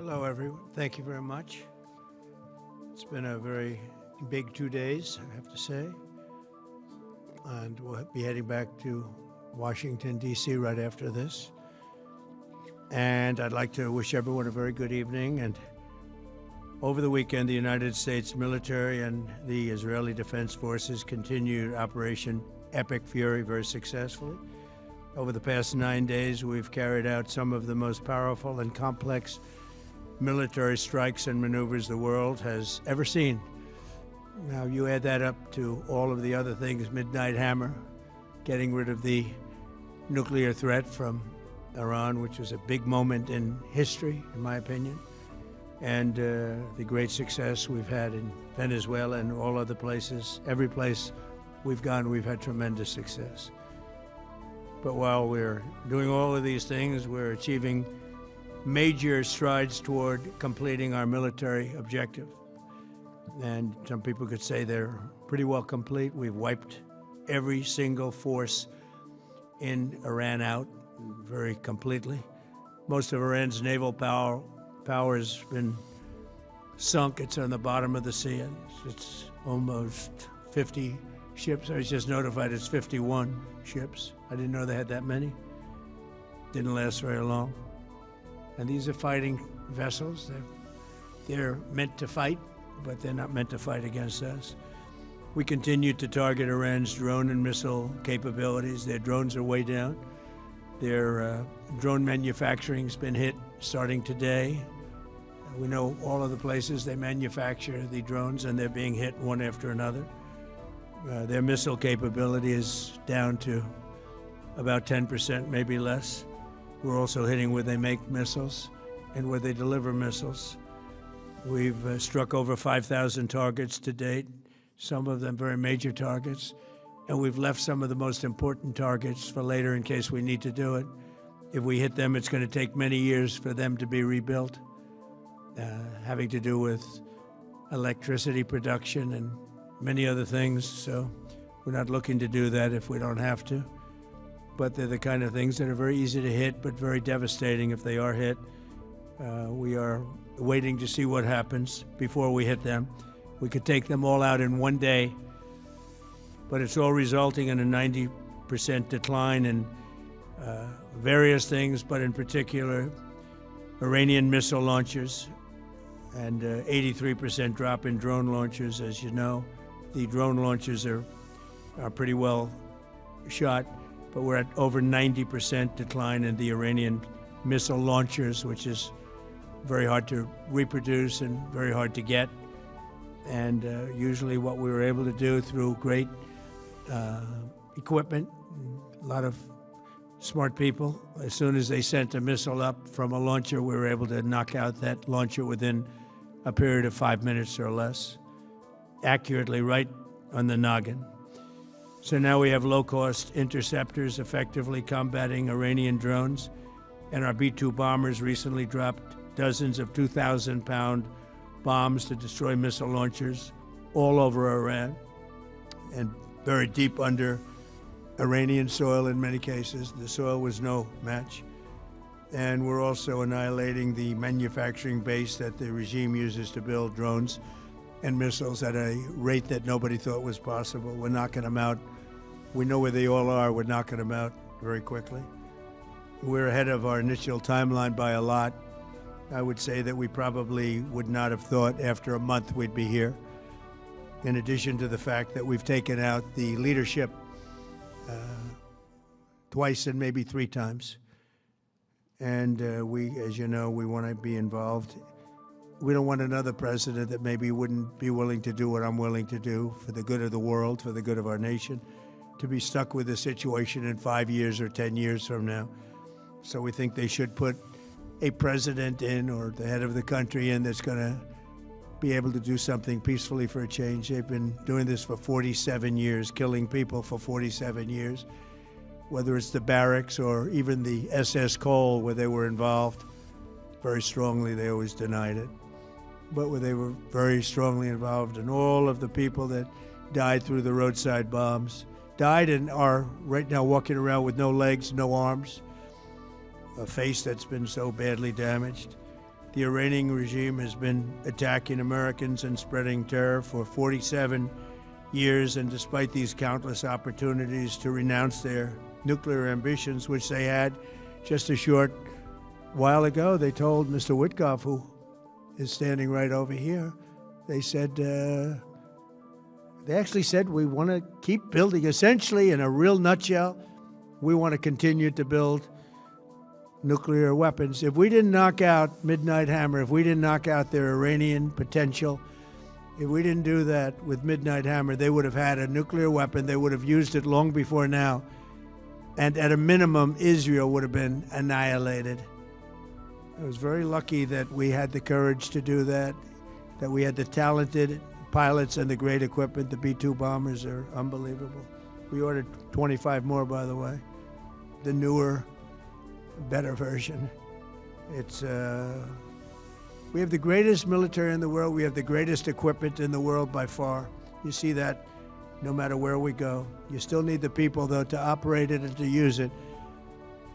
Hello, everyone. Thank you very much. It's been a very big 2 days, I have to say. And we'll be heading back to Washington, D.C. right after this. And I'd like to wish everyone a very good evening. And over the weekend, the United States military and the Israeli Defense Forces continued Operation Epic Fury very successfully. Over the past 9 days, we've carried out some of the most powerful and complex military strikes and maneuvers the world has ever seen. Now, you add that up to all of the other things, Midnight Hammer, getting rid of the nuclear threat from Iran, which was a big moment in history, in my opinion, and the great success we've had in Venezuela and all other places. Every place we've gone, we've had tremendous success. But while we're doing all of these things, we're achieving major strides toward completing our military objective. And some people could say they're pretty well complete. We've wiped every single force in Iran out very completely. Most of Iran's naval power has been sunk. It's on the bottom of the sea. It's almost 50 ships. I was just notified it's 51 ships. I didn't know they had that many. Didn't last very long. And these are fighting vessels. They're meant to fight, but they're not meant to fight against us. We continue to target Iran's drone and missile capabilities. Their drones are way down. Their drone manufacturing's been hit starting today. We know all of the places they manufacture the drones, and they're being hit one after another. Their missile capability is down to about 10%, maybe less. We're also hitting where they make missiles and where they deliver missiles. We've struck over 5,000 targets to date, some of them very major targets, and we've left some of the most important targets for later in case we need to do it. If we hit them, it's going to take many years for them to be rebuilt, having to do with electricity production and many other things. So we're not looking to do that if we don't have to. But they're the kind of things that are very easy to hit, but very devastating if they are hit. We are waiting to see what happens before we hit them. We could take them all out in one day, but it's all resulting in a 90% decline in various things, but in particular, Iranian missile launchers, and 83% drop in drone launchers. As you know, the drone launchers are pretty well shot, but we're at over 90% decline in the Iranian missile launchers, which is very hard to reproduce and very hard to get. And usually what we were able to do through great equipment, a lot of smart people, as soon as they sent a missile up from a launcher, we were able to knock out that launcher within a period of 5 minutes or less, accurately right on the noggin. So now we have low-cost interceptors effectively combating Iranian drones, and our B-2 bombers recently dropped dozens of 2,000-pound bombs to destroy missile launchers all over Iran and very deep under Iranian soil in many cases. The soil was no match. And we're also annihilating the manufacturing base that the regime uses to build drones and missiles at a rate that nobody thought was possible. We're knocking them out. We know where they all are. We're knocking them out very quickly. We're ahead of our initial timeline by a lot. I would say that we probably would not have thought after a month we'd be here. In addition to the fact that we've taken out the leadership twice and maybe 3 times. And we, as you know, we want to be involved. We don't want another president that maybe wouldn't be willing to do what I'm willing to do for the good of the world, for the good of our nation, to be stuck with the situation in 5 years or 10 years from now. So we think they should put a president in, or the head of the country in, that's going to be able to do something peacefully for a change. They've been doing this for 47 years, killing people for 47 years, whether it's the barracks or even the SS Cole where they were involved. Very strongly, they always denied it. But where they were very strongly involved, and all of the people that died through the roadside bombs died and are right now walking around with no legs, no arms, a face that's been so badly damaged. The Iranian regime has been attacking Americans and spreading terror for 47 years, and despite these countless opportunities to renounce their nuclear ambitions, which they had just a short while ago, they told Mr. Witkoff, who is standing right over here, they said, they actually said, we want to keep building. Essentially, in a real nutshell, we want to continue to build nuclear weapons. If we didn't knock out Midnight Hammer, if we didn't knock out their Iranian potential, if we didn't do that with Midnight Hammer, they would have had a nuclear weapon. They would have used it long before now. And at a minimum, Israel would have been annihilated. I was very lucky that we had the courage to do that, that we had the talented pilots and the great equipment. The B-2 bombers are unbelievable. We ordered 25 more, by the way. The newer, better version. We have the greatest military in the world. We have the greatest equipment in the world by far. You see that no matter where we go. You still need the people, though, to operate it and to use it.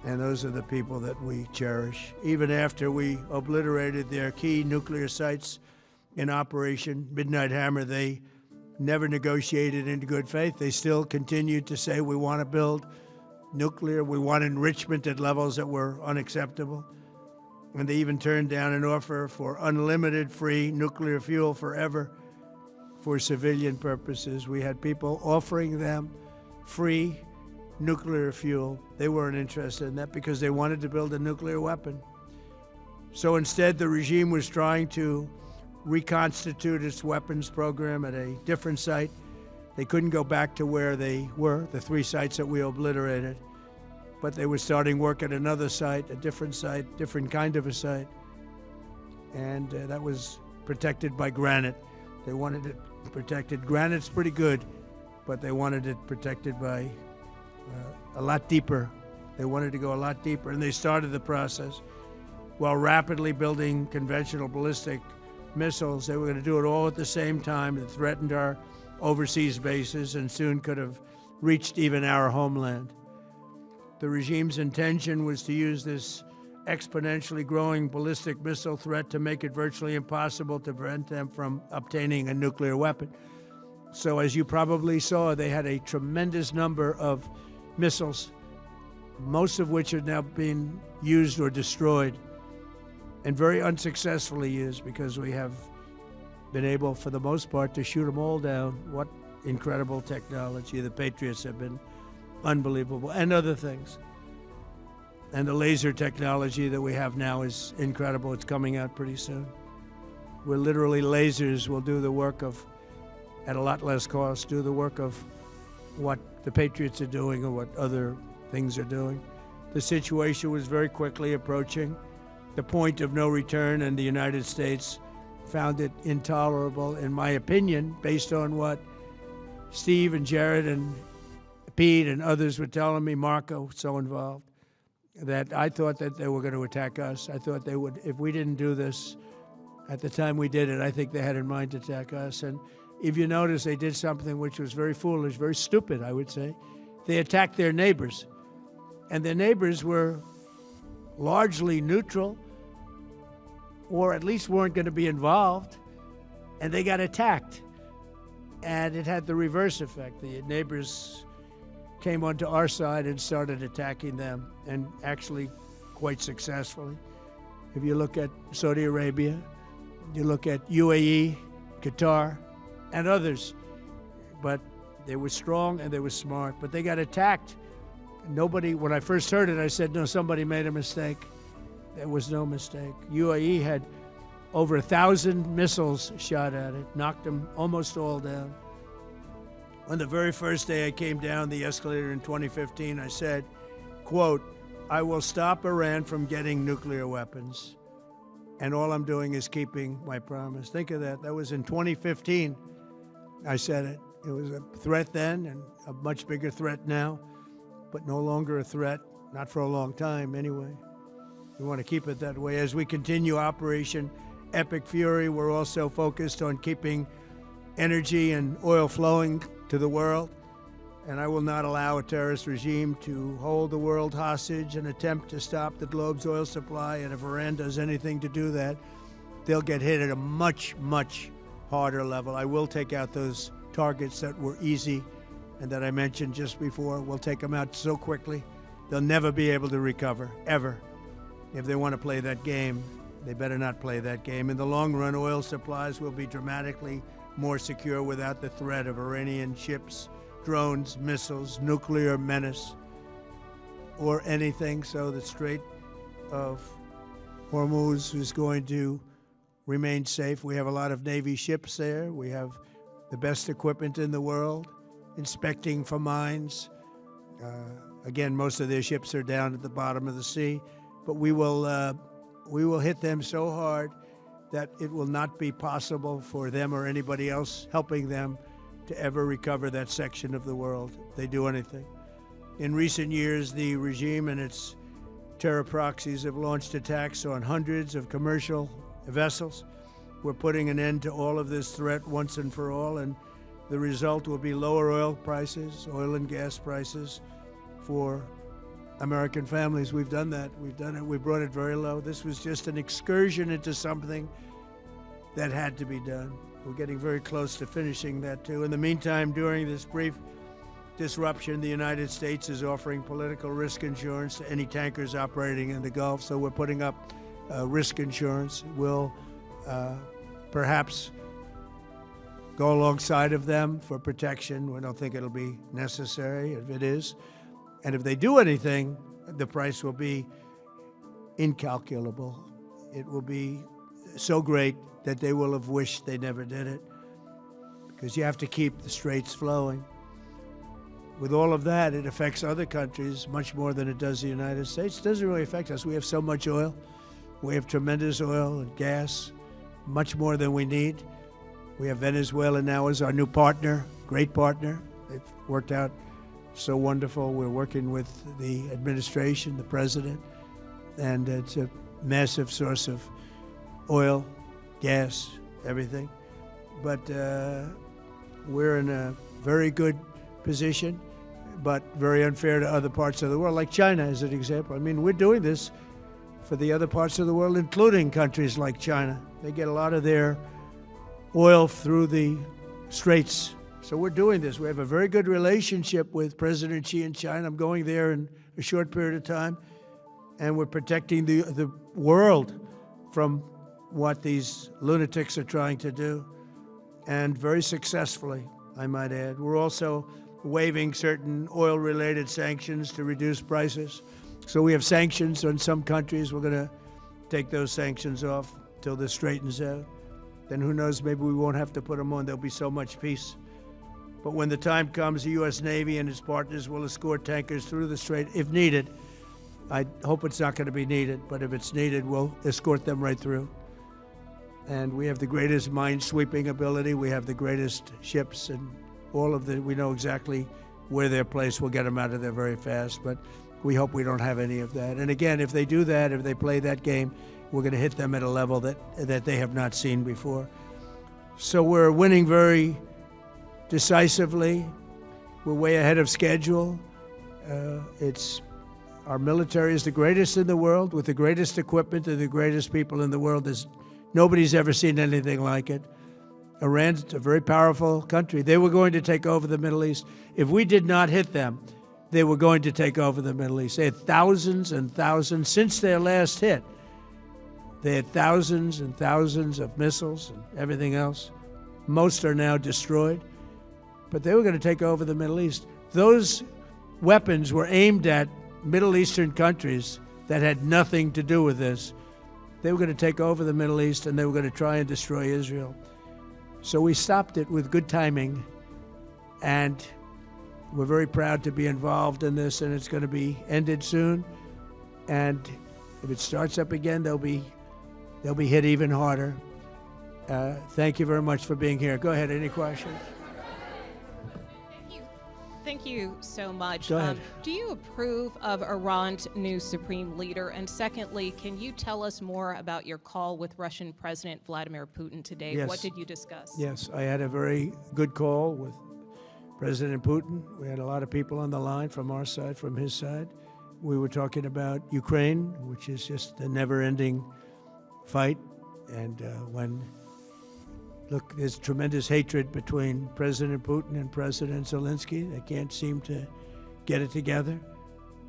And those are the people that we cherish. Even after we obliterated their key nuclear sites in Operation Midnight Hammer, they never negotiated in good faith. They still continued to say, we want to build nuclear. We want enrichment at levels that were unacceptable. And they even turned down an offer for unlimited free nuclear fuel forever for civilian purposes. We had people offering them free nuclear fuel. They weren't interested in that because they wanted to build a nuclear weapon. So instead, the regime was trying to reconstitute its weapons program at a different site. They couldn't go back to where they were, the 3 sites that we obliterated. But they were starting work at another site, a different site, different kind of a site. And that was protected by granite. They wanted it protected. Granite's pretty good, but they wanted it protected by a lot deeper. They wanted to go a lot deeper, and they started the process while rapidly building conventional ballistic missiles. They were going to do it all at the same time. It threatened our overseas bases and soon could have reached even our homeland. The regime's intention was to use this exponentially growing ballistic missile threat to make it virtually impossible to prevent them from obtaining a nuclear weapon. So as you probably saw, they had a tremendous number of missiles, most of which are now being used or destroyed, and very unsuccessfully used because we have been able, for the most part, to shoot them all down. What incredible technology. The Patriots have been unbelievable, and other things. And the laser technology that we have now is incredible. It's coming out pretty soon. Where literally lasers will do the work of, at a lot less cost, do the work of what the Patriots are doing or what other things are doing. The situation was very quickly approaching the point of no return, and the United States found it intolerable, in my opinion, based on what Steve and Jared and Pete and others were telling me, Marco, so involved, that I thought that they were going to attack us. I thought they would, if we didn't do this at the time we did it, I think they had in mind to attack us. And if you notice, they did something which was very foolish, very stupid, I would say. They attacked their neighbors. And their neighbors were largely neutral, or at least weren't going to be involved, and they got attacked. And it had the reverse effect. The neighbors came onto our side and started attacking them, and actually quite successfully. If you look at Saudi Arabia, you look at UAE, Qatar, and others. But they were strong and they were smart, but they got attacked. Nobody, when I first heard it, I said, no, somebody made a mistake. There was no mistake. UAE had over 1,000 missiles shot at it, knocked them almost all down. On the very first day I came down the escalator in 2015, I said, quote, I will stop Iran from getting nuclear weapons. And all I'm doing is keeping my promise. Think of that. That was in 2015. I said it. It was a threat then and a much bigger threat now, but no longer a threat, not for a long time anyway. We want to keep it that way. As we continue Operation Epic Fury, we're also focused on keeping energy and oil flowing to the world. And I will not allow a terrorist regime to hold the world hostage and attempt to stop the globe's oil supply. And if Iran does anything to do that, they'll get hit at a much, much harder level. I will take out those targets that were easy and that I mentioned just before. We'll take them out so quickly, they'll never be able to recover, ever. If they want to play that game, they better not play that game. In the long run, oil supplies will be dramatically more secure without the threat of Iranian ships, drones, missiles, nuclear menace, or anything. So the Strait of Hormuz is going to remain safe. We have a lot of Navy ships there. We have the best equipment in the world, inspecting for mines. Again, most of their ships are down at the bottom of the sea, but we will hit them so hard that it will not be possible for them or anybody else helping them to ever recover that section of the world if they do anything. In recent years, the regime and its terror proxies have launched attacks on hundreds of commercial vessels. We're putting an end to all of this threat once and for all, and the result will be lower oil prices, oil and gas prices for American families. We've done that. We've done it. We brought it very low. This was just an excursion into something that had to be done. We're getting very close to finishing that, too. In the meantime, during this brief disruption, the United States is offering political risk insurance to any tankers operating in the Gulf. So we're putting up risk insurance. We'll perhaps go alongside of them for protection. We don't think it'll be necessary if it is. And if they do anything, the price will be incalculable. It will be so great that they will have wished they never did it, because you have to keep the straits flowing. With all of that, it affects other countries much more than it does the United States. It doesn't really affect us. We have so much oil. We have tremendous oil and gas, much more than we need. We have Venezuela now as our new partner, great partner. They've worked out so wonderful. We're working with the administration, the president, and it's a massive source of oil, gas, everything. But we're in a very good position, but very unfair to other parts of the world, like China as an example. I mean, we're doing this for the other parts of the world, including countries like China. They get a lot of their oil through the straits. So we're doing this. We have a very good relationship with President Xi in China. I'm going there in a short period of time, and we're protecting the world from what these lunatics are trying to do, and very successfully, I might add. We're also waiving certain oil-related sanctions to reduce prices. So we have sanctions on some countries. We're going to take those sanctions off till this straightens out. Then who knows, maybe we won't have to put them on. There'll be so much peace. But when the time comes, the U.S. Navy and its partners will escort tankers through the strait if needed. I hope it's not going to be needed, but if it's needed, we'll escort them right through. And we have the greatest mine-sweeping ability. We have the greatest ships, and we know exactly where they're placed. We'll get them out of there very fast, but we hope we don't have any of that. And again, if they do that, if they play that game, we're going to hit them at a level that they have not seen before. So we're winning very decisively. We're way ahead of schedule. Our military is the greatest in the world, with the greatest equipment and the greatest people in the world. Nobody's ever seen anything like it. Iran's a very powerful country. They were going to take over the Middle East. If we did not hit them, they were going to take over the Middle East. They had thousands and thousands since their last hit. They had thousands and thousands of missiles and everything else. Most are now destroyed. But they were going to take over the Middle East. Those weapons were aimed at Middle Eastern countries that had nothing to do with this. They were going to take over the Middle East, and they were going to try and destroy Israel. So we stopped it with good timing, and we're very proud to be involved in this, and it's going to be ended soon. And if it starts up again, they'll be hit even harder. Thank you very much for being here. Go ahead, any questions? Thank you so much. Go ahead. Do you approve of Iran's new supreme leader? And secondly, can you tell us more about your call with Russian President Vladimir Putin today? Yes. What did you discuss? Yes, I had a very good call with President Putin. We had a lot of people on the line from our side, from his side. We were talking about Ukraine, which is just a never-ending fight. And look, there's tremendous hatred between President Putin and President Zelensky. They can't seem to get it together.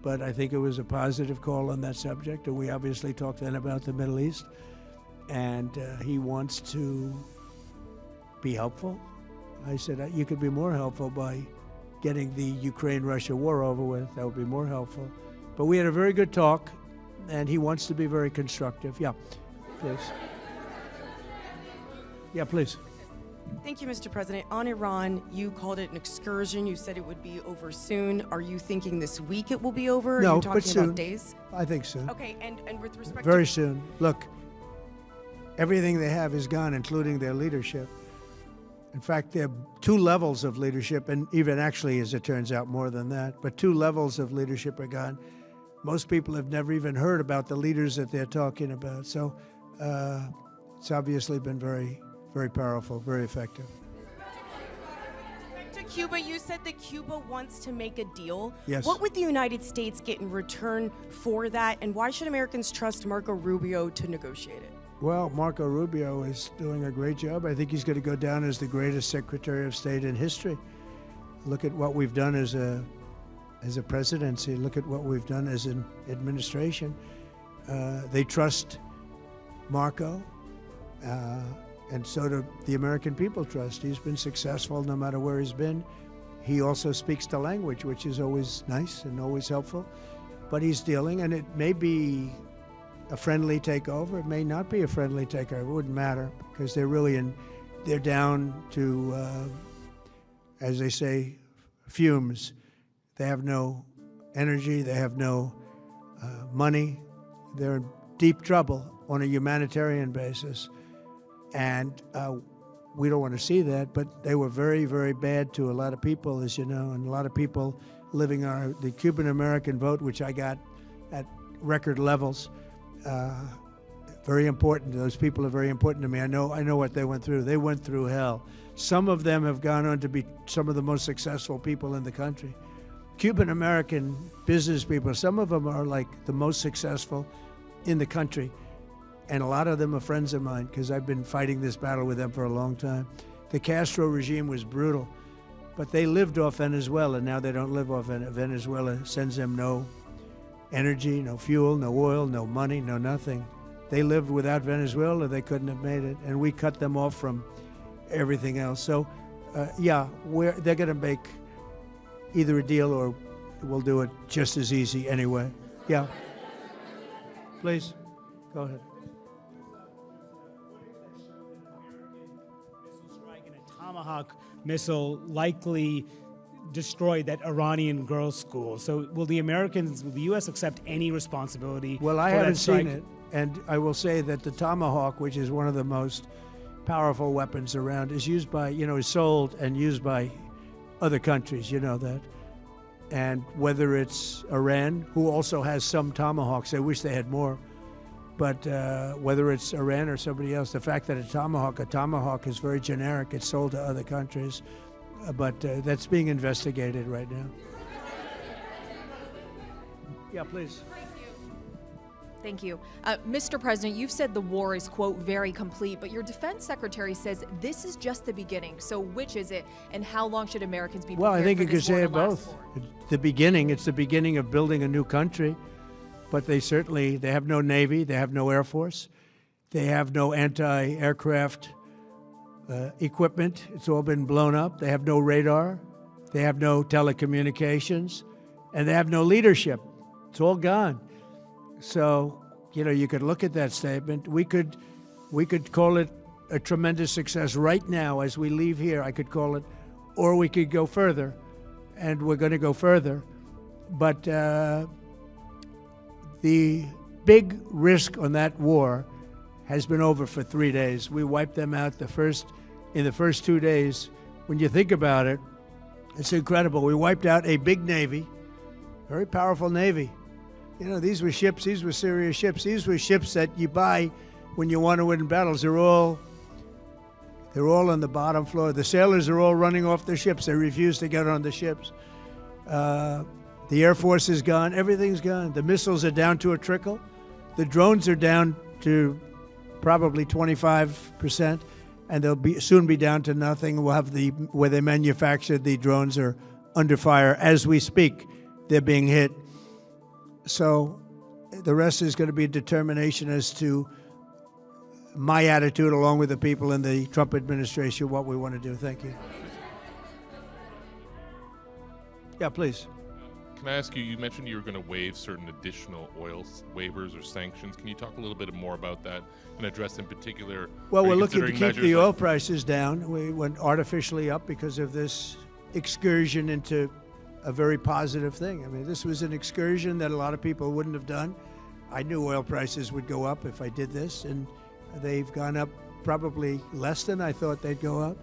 But I think it was a positive call on that subject. And we obviously talked then about the Middle East. And he wants to be helpful. I said, you could be more helpful by getting the Ukraine-Russia war over with. That would be more helpful. But we had a very good talk, and he wants to be very constructive. Yeah, please. Yeah, please. Thank you, Mr. President. On Iran, you called it an excursion. You said it would be over soon. Are you thinking this week it will be over? No, Are you talking but soon. about days? I think so. Okay, and with respect Very to... soon. Look, everything they have is gone, including their leadership. In fact, there are two levels of leadership, and even actually, as it turns out, more than that. But two levels of leadership are gone. Most people have never even heard about the leaders that they're talking about. So it's obviously been very, very powerful, very effective. To Cuba, you said that Cuba wants to make a deal. Yes. What would the United States get in return for that, and why should Americans trust Marco Rubio to negotiate it? Well, Marco Rubio is doing a great job. I think he's going to go down as the greatest Secretary of State in history. Look at what we've done as a presidency. Look at what we've done as an administration. They trust Marco, and so do the American people trust. He's been successful no matter where he's been. He also speaks the language, which is always nice and always helpful. But he's dealing, and it may be a friendly takeover. It may not be a friendly takeover. It wouldn't matter, because they're down to, as they say, fumes. They have no energy. They have no money. They're in deep trouble on a humanitarian basis. And we don't want to see that, but they were very, very bad to a lot of people, as you know, and a lot of people living on the Cuban-American vote, which I got at record levels. Very important. Those people are very important to me. I know what they went through. They went through hell. Some of them have gone on to be some of the most successful people in the country. Cuban-American business people, some of them are like the most successful in the country. And a lot of them are friends of mine, because I've been fighting this battle with them for a long time. The Castro regime was brutal, but they lived off Venezuela. Now they don't live off Venezuela. Sends them no energy, no fuel, no oil, no money, no nothing. They lived without Venezuela. They couldn't have made it, and we cut them off from everything else. So, yeah, they're going to make either a deal, or we'll do it just as easy anyway. Yeah. Please, go ahead. Tomahawk missile likely destroyed that Iranian girls' school. So will the U.S. accept any responsibility? Well, I for haven't that strike? seen it, and I will say that the Tomahawk, which is one of the most powerful weapons around, is used by, is sold and used by other countries, you know that. And whether it's Iran, who also has some Tomahawks, I wish they had more, but whether it's Iran or somebody else, the fact that a Tomahawk is very generic. It's sold to other countries, but that's being investigated right now. Yeah, please. Thank you. Mr. President, you've said the war is, quote, very complete, but your defense secretary says this is just the beginning. So which is it, and how long should Americans be prepared Well, I think for you could this war say to it last both. for? It's the beginning of building a new country, but they have no Navy, they have no Air Force, they have no anti-aircraft equipment. It's all been blown up. They have no radar, they have no telecommunications, and they have no leadership. It's all gone. So, you could look at that statement. We could call it a tremendous success right now as we leave here. I could call it, or we could go further, and we're going to go further. But the big risk on that war has been over for 3 days. We wiped them out in the first 2 days. When you think about it, it's incredible. We wiped out a big Navy, very powerful Navy. These were ships, these were serious ships. These were ships that you buy when you want to win battles. They're all They're all on the bottom floor. The sailors are all running off their ships. They refuse to get on the ships. The Air Force is gone. Everything's gone. The missiles are down to a trickle. The drones are down to probably 25%, and they'll soon be down to nothing. We'll have where they manufactured the drones are under fire as we speak. They're being hit. So the rest is going to be determination as to my attitude, along with the people in the Trump administration, what we want to do. Thank you. Yeah, please. Can I ask you, you mentioned you were going to waive certain additional oil waivers or sanctions. Can you talk a little bit more about that and address in particular? Well, we're you looking to considering keep the measures oil prices down. We went artificially up because of this excursion into a very positive thing. I mean, this was an excursion that a lot of people wouldn't have done. I knew oil prices would go up if I did this, and they've gone up probably less than I thought they'd go up.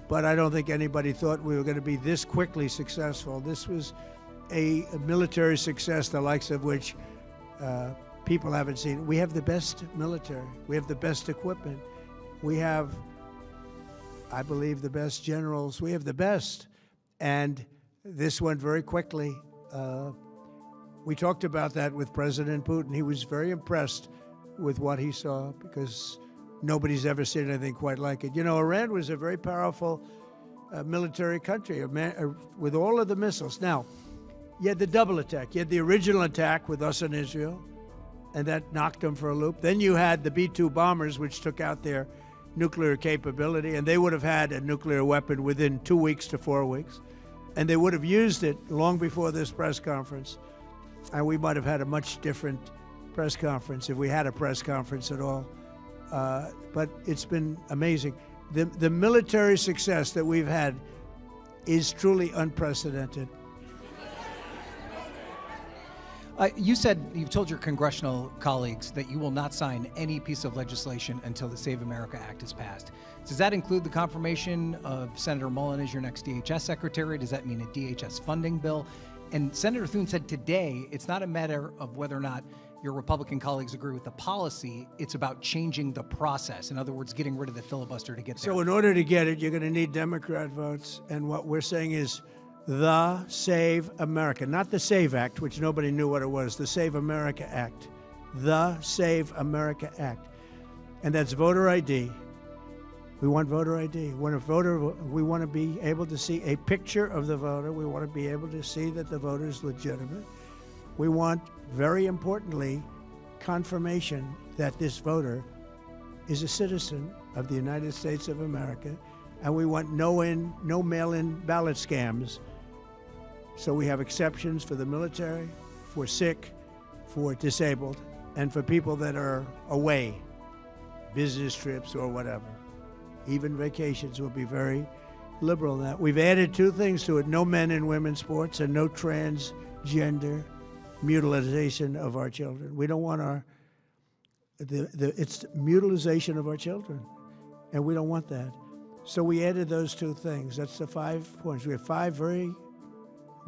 But I don't think anybody thought we were going to be this quickly successful. This was a military success, the likes of which people haven't seen. We have the best military. We have the best equipment. We have, I believe, the best generals. We have the best. And this went very quickly. We talked about that with President Putin. He was very impressed with what he saw because nobody's ever seen anything quite like it. You know, Iran was a very powerful military country with all of the missiles. Now, you had the double attack. You had the original attack with us and Israel, and that knocked them for a loop. Then you had the B-2 bombers, which took out their nuclear capability, and they would have had a nuclear weapon within 2 weeks to 4 weeks. And they would have used it long before this press conference. And we might have had a much different press conference if we had a press conference at all. But it's been amazing. The military success that we've had is truly unprecedented. You've told your congressional colleagues that you will not sign any piece of legislation until the Save America Act is passed. Does that include the confirmation of Senator Mullen as your next DHS secretary? Does that mean a DHS funding bill? And Senator Thune said today it's not a matter of whether or not your Republican colleagues agree with the policy, it's about changing the process. In other words, getting rid of the filibuster to get there. So in order to get it, you're going to need Democrat votes. And what we're saying is the Save America, not the SAVE Act, which nobody knew what it was, the Save America Act. The Save America Act. And that's voter ID. We want voter ID. When a voter, we want to be able to see a picture of the voter. We want to be able to see that the voter is legitimate. We want, very importantly, confirmation that this voter is a citizen of the United States of America, and we want no mail-in ballot scams. So we have exceptions for the military, for sick, for disabled, and for people that are away, business trips or whatever. Even vacations will be very liberal in that. We've added two things to it: no men in women's sports and no transgender mutilization of our children. We don't want it's mutilization of our children, and we don't want that. So we added those two things. That's the 5 points. We have 5 very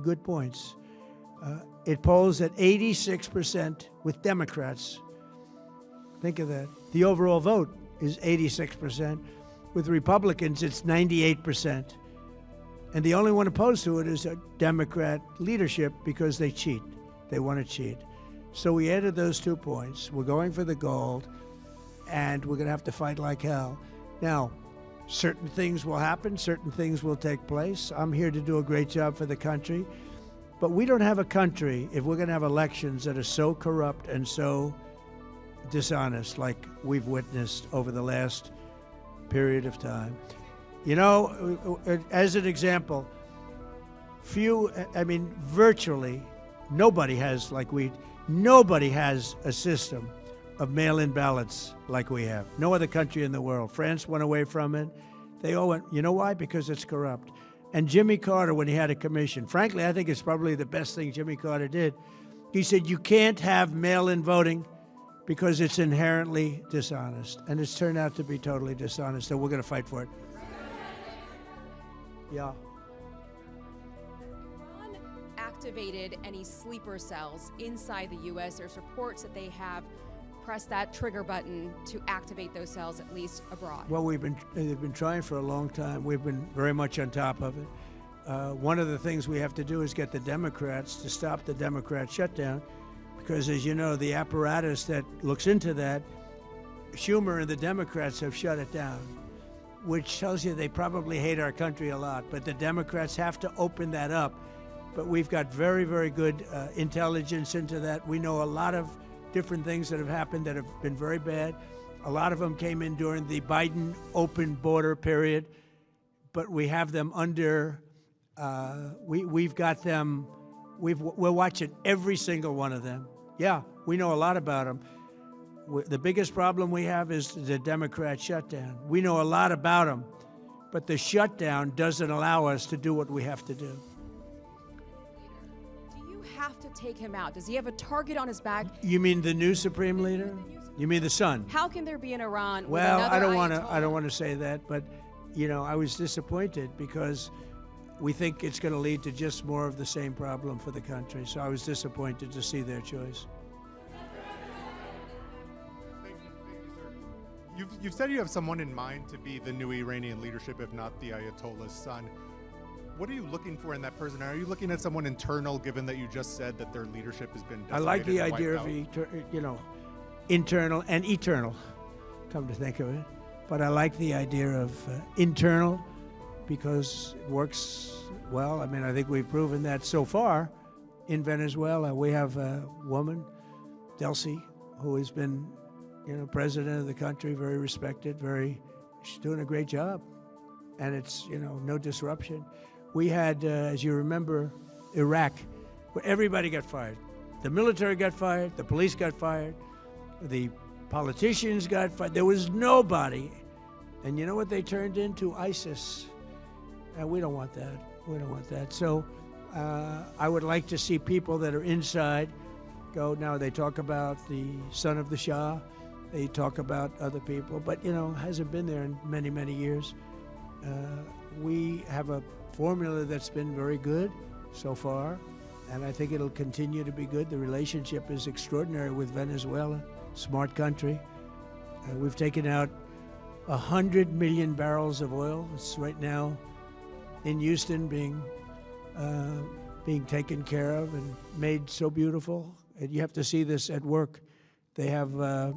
good points. It polls at 86% with Democrats. Think of that. The overall vote is 86%. With Republicans, it's 98%. And the only one opposed to it is a Democrat leadership because they cheat. They want to cheat. So we added those 2 points. We're going for the gold, and we're going to have to fight like hell. Now, certain things will happen. Certain things will take place. I'm here to do a great job for the country. But we don't have a country if we're going to have elections that are so corrupt and so dishonest like we've witnessed over the last period of time. You know, as an example, virtually nobody has a system of mail-in ballots like we have. No other country in the world. France went away from it. They all went, you know why? Because it's corrupt. And Jimmy Carter, when he had a commission, frankly, I think it's probably the best thing Jimmy Carter did. He said, you can't have mail-in voting because it's inherently dishonest. And it's turned out to be totally dishonest, so we're going to fight for it. Yeah. Activated any sleeper cells inside the U.S. There's reports that they have press that trigger button to activate those cells, at least abroad? Well, they've been trying for a long time. We've been very much on top of it. One of the things we have to do is get the Democrats to stop the Democrat shutdown, because, as you know, the apparatus that looks into that, Schumer and the Democrats have shut it down, which tells you they probably hate our country a lot. But the Democrats have to open that up. But we've got very, very good intelligence into that. We know a lot of different things that have happened that have been very bad. A lot of them came in during the Biden open border period, but we have them under, we've got them, we're watching every single one of them. Yeah, we know a lot about them. The biggest problem we have is the Democrat shutdown. We know a lot about them, but the shutdown doesn't allow us to do what we have to do. Do you have to take him out? Does he have a target on his back? You mean the new supreme leader? You mean the son? How can there be an Iran with Well, another I don't Ayatollah? want to say that, but you know, I was disappointed because we think it's going to lead to just more of the same problem for the country. So I was disappointed to see their choice. Thank you, sir. You've said you have someone in mind to be the new Iranian leadership, if not the Ayatollah's son. What are you looking for in that person? Are you looking at someone internal, given that you just said that their leadership has been I like the decimated idea and of, internal and eternal, come to think of it. But I like the idea of internal because it works well. I mean, I think we've proven that so far in Venezuela. We have a woman, Delcy, who has been, president of the country, very respected, she's doing a great job. And it's, no disruption. We had, as you remember, Iraq, where everybody got fired. The military got fired, the police got fired, the politicians got fired. There was nobody. And you know what they turned into? ISIS. And we don't want that. We don't want that. So I would like to see people that are inside go. Now, they talk about the son of the Shah. They talk about other people. But, hasn't been there in many, many years. We have a formula that's been very good so far, and I think it'll continue to be good. The relationship is extraordinary with Venezuela, smart country. We've taken out 100 million barrels of oil. It's right now in Houston being taken care of and made so beautiful. And you have to see this at work. They have,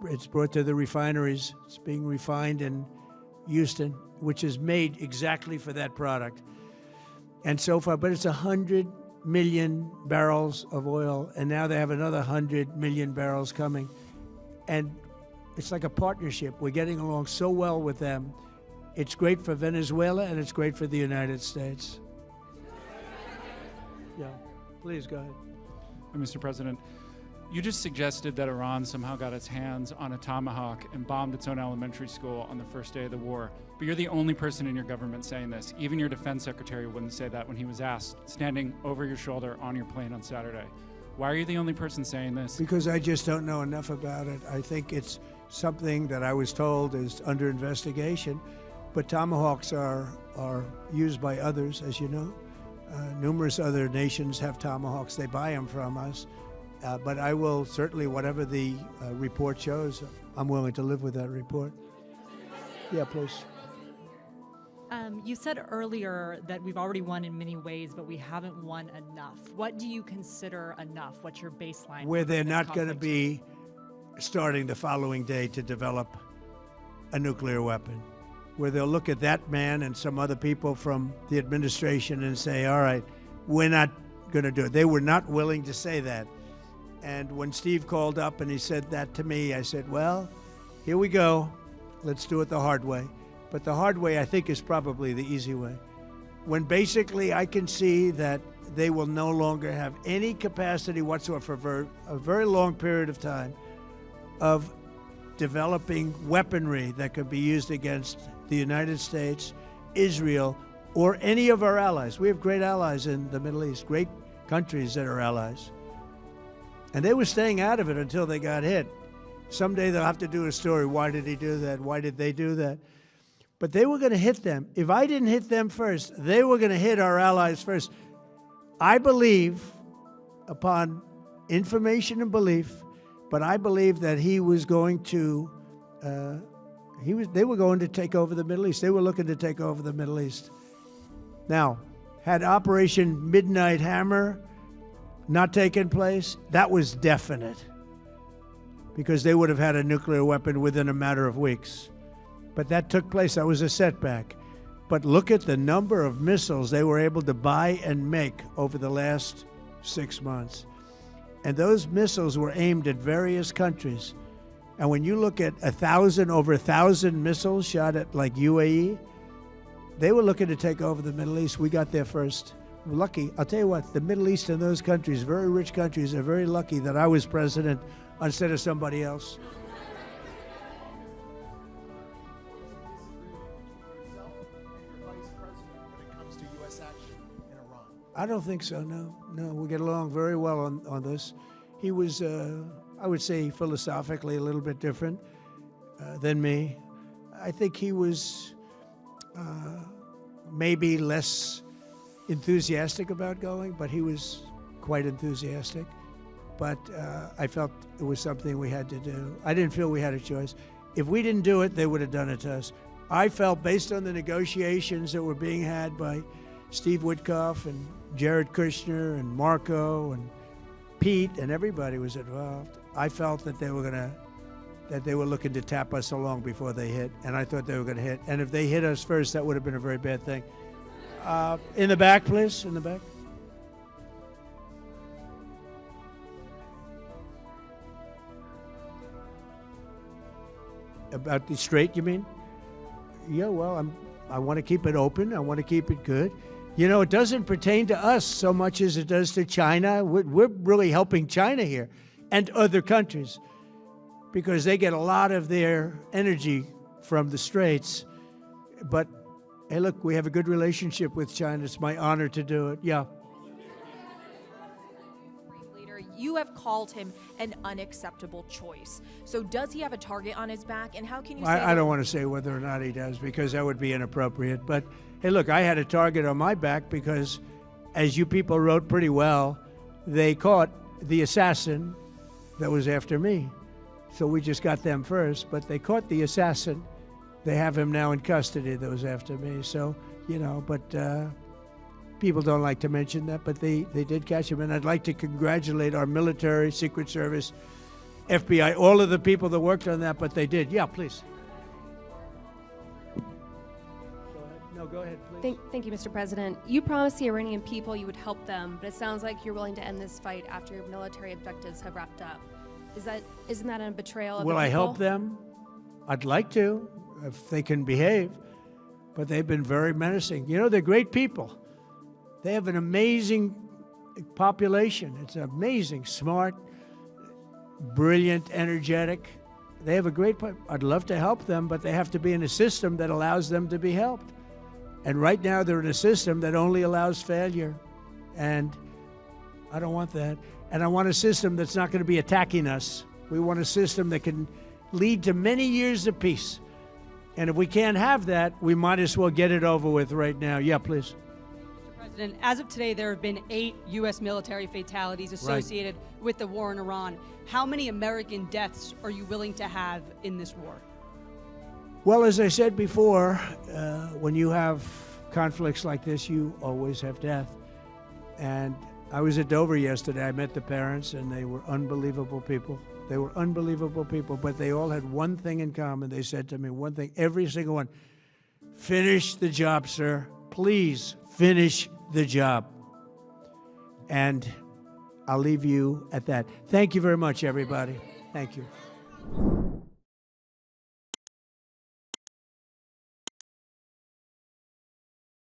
it's brought to the refineries. It's being refined in Houston, which is made exactly for that product. And so far, but it's 100 million barrels of oil, and now they have another 100 million barrels coming. And it's like a partnership. We're getting along so well with them. It's great for Venezuela, and it's great for the United States. Yeah, please go ahead. Mr. President, you just suggested that Iran somehow got its hands on a tomahawk and bombed its own elementary school on the first day of the war. But you're the only person in your government saying this. Even your defense secretary wouldn't say that when he was asked, standing over your shoulder on your plane on Saturday. Why are you the only person saying this? Because I just don't know enough about it. I think it's something that I was told is under investigation. But tomahawks are used by others, as you know. Numerous other nations have tomahawks. They buy them from us. But I will certainly, whatever the report shows, I'm willing to live with that report. Yeah, please. You said earlier that we've already won in many ways, but we haven't won enough. What do you consider enough? What's your baseline? Where they're not going to be starting the following day to develop a nuclear weapon. Where they'll look at that man and some other people from the administration and say, all right, we're not going to do it. They were not willing to say that. And when Steve called up and he said that to me, I said, well, here we go. Let's do it the hard way. But the hard way, I think, is probably the easy way. When basically I can see that they will no longer have any capacity whatsoever for a very long period of time of developing weaponry that could be used against the United States, Israel, or any of our allies. We have great allies in the Middle East, great countries that are allies. And they were staying out of it until they got hit. Someday they'll have to do a story. Why did he do that? Why did they do that? But they were going to hit them. If I didn't hit them first, they were going to hit our allies first. I believe, upon information and belief, But I believe that he was going to, they were going to take over the Middle East. They were looking to take over the Middle East. Now, had Operation Midnight Hammer not taken place, that was definite, because they would have had a nuclear weapon within a matter of weeks. But that took place. That was a setback. But look at the number of missiles they were able to buy and make over the last 6 months. And those missiles were aimed at various countries. And when you look at over 1,000 missiles shot at like UAE, they were looking to take over the Middle East. We got there first. We're lucky. I'll tell you what, the Middle East and those countries, very rich countries, are very lucky that I was president instead of somebody else. I don't think so, no. No, we get along very well on this. He was, I would say, philosophically a little bit different than me. I think he was maybe less enthusiastic about going, but he was quite enthusiastic. But I felt it was something we had to do. I didn't feel we had a choice. If we didn't do it, they would have done it to us. I felt, based on the negotiations that were being had by Steve Witkoff and Jared Kushner and Marco and Pete, and everybody was involved, I felt that they were looking to tap us along before they hit, and I thought they were going to hit. And if they hit us first, that would have been a very bad thing. In the back, please, in the back. About the Strait, you mean? Yeah, well, I want to keep it open. I want to keep it good. You know, it doesn't pertain to us so much as it does to China. We're really helping China here and other countries because they get a lot of their energy from the Straits. But, hey, look, we have a good relationship with China. It's my honor to do it. Yeah. Leader, you have called him an unacceptable choice. So does he have a target on his back? And how can you say I don't want to say whether or not he does, because that would be inappropriate. But, hey, look, I had a target on my back because, as you people wrote pretty well, they caught the assassin that was after me. So we just got them first, but they caught the assassin. They have him now in custody that was after me. So, you know, but people don't like to mention that, but they did catch him. And I'd like to congratulate our military, Secret Service, FBI, all of the people that worked on that, but they did. Yeah, please. No, go ahead, please. Thank you, Mr. President. You promised the Iranian people you would help them, but it sounds like you're willing to end this fight after your military objectives have wrapped up. Isn't that a betrayal of the people? Will I help them? I'd like to, if they can behave, but they've been very menacing. You know, they're great people. They have an amazing population. It's amazing, smart, brilliant, energetic. They have a great, I'd love to help them, but they have to be in a system that allows them to be helped. And right now they're in a system that only allows failure. And I don't want that. And I want a system that's not going to be attacking us. We want a system that can lead to many years of peace. And if we can't have that, we might as well get it over with right now. Yeah, please. Mr. President, as of today, there have been 8 U.S. military fatalities associated with the war in Iran. How many American deaths are you willing to have in this war? Well, as I said before, when you have conflicts like this, you always have death. And I was at Dover yesterday. I met the parents, and they were unbelievable people. They were unbelievable people, but they all had one thing in common. They said to me one thing, every single one: finish the job, sir. Please finish the job. And I'll leave you at that. Thank you very much, everybody. Thank you.